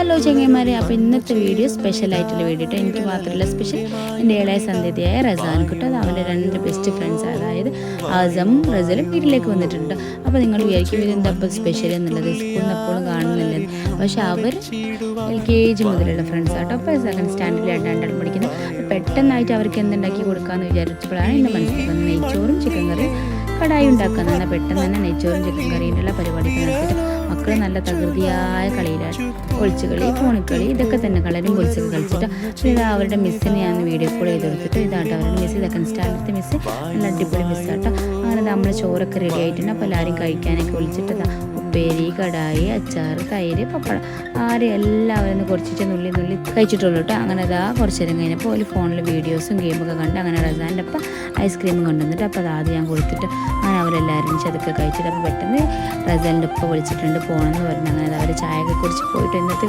Hello ചങ്ങന്മാരെ, അപ്പോൾ ഇന്നത്തെ video സ്പെഷ്യലായിട്ടുള്ള video കേട്ടോ. എനിക്ക് മാത്രമല്ല സ്പെഷ്യൽ, എൻ്റെ ഇളയ സന്ധ്യതയായ റസാൻ കിട്ടും. അത് അവൻ്റെ 2 ബെസ്റ്റ് ഫ്രണ്ട്സ്, അതായത് ആസമും റസലും വീട്ടിലേക്ക് വന്നിട്ടുണ്ട്. അപ്പോൾ നിങ്ങൾ വിചാരിക്കും ഇതെന്താ ഇപ്പോൾ സ്പെഷ്യൽ എന്നുള്ളത്, സ്കൂളിൽ നിന്ന് എപ്പോഴും കാണുന്നില്ലത്. പക്ഷേ അവർ LKG മുതലുള്ള ഫ്രണ്ട്സ് ആട്ടോ. അപ്പോൾ സെക്കൻഡ് സ്റ്റാൻഡേർഡിൽ 2 പഠിക്കുന്നത്. പെട്ടെന്നായിട്ട് അവർക്ക് എന്തുണ്ടാക്കി കൊടുക്കാമെന്ന് വിചാരിച്ചപ്പോഴാണ് എൻ്റെ മനസ്സിൽ വന്നത് നെയ്ച്ചോറും ചിക്കൻ കറിയും കടായി ഉണ്ടാക്കുക. എന്നാൽ പെട്ടെന്ന് തന്നെ നെയ്ച്ചോറും ചിക്കൻ കറിയുള്ള പരിപാടിക്ക് നടത്തിയിട്ട് മക്കൾ നല്ല തകൃതിയായ കളിയിലാണ്. ഒളിച്ചുകളി, ഫോണിക്കളി, ഇതൊക്കെ തന്നെ കളരും പൊളിച്ചൊക്കെ കളിച്ചിട്ട് പിന്നെ അവരുടെ മിസ്സിനെ ഞാൻ വീഡിയോ കോൾ ചെയ്ത് കൊടുത്തിട്ട് ഇതാട്ടോ അവരുടെ മിസ്, സെക്കൻഡ് സ്റ്റാൻഡേർഡ് മിസ്, നല്ല അടിപൊളി മിസ്സാട്ടോ. അങ്ങനെ നമ്മൾ ചോറൊക്കെ റെഡി ആയിട്ടുണ്ട്. അപ്പോൾ എല്ലാവരും കഴിക്കാനൊക്കെ വിളിച്ചിട്ട് ഉപ്പേരി, കടായി, അച്ചാർ, തൈര്, പപ്പടം, എല്ലാവരും കുറച്ചിട്ട് നുള്ളി കഴിച്ചിട്ടുള്ളൂ കേട്ടോ. അങ്ങനെ കുറച്ച് നേരം കഴിഞ്ഞപ്പോൾ ഒരു ഫോണിൽ വീഡിയോസും ഗെയിമൊക്കെ കണ്ട് അങ്ങനെ റസാൻ്റെ അപ്പം ഐസ്ക്രീമും കൊണ്ടുവന്നിട്ട് അപ്പോൾ ആദ്യം ഞാൻ കൊടുത്തിട്ട് അങ്ങനെ അവരെല്ലാവരും ചതൊക്കെ കഴിച്ചിട്ട് അപ്പോൾ പെട്ടെന്ന് റസാലിൻ്റെ ഉപ്പ വിളിച്ചിട്ടുണ്ട് പോകണമെന്ന് പറഞ്ഞു. അങ്ങനെ അവർ ചായയൊക്കെ കുറിച്ച് പോയിട്ട് ഇന്നത്തെ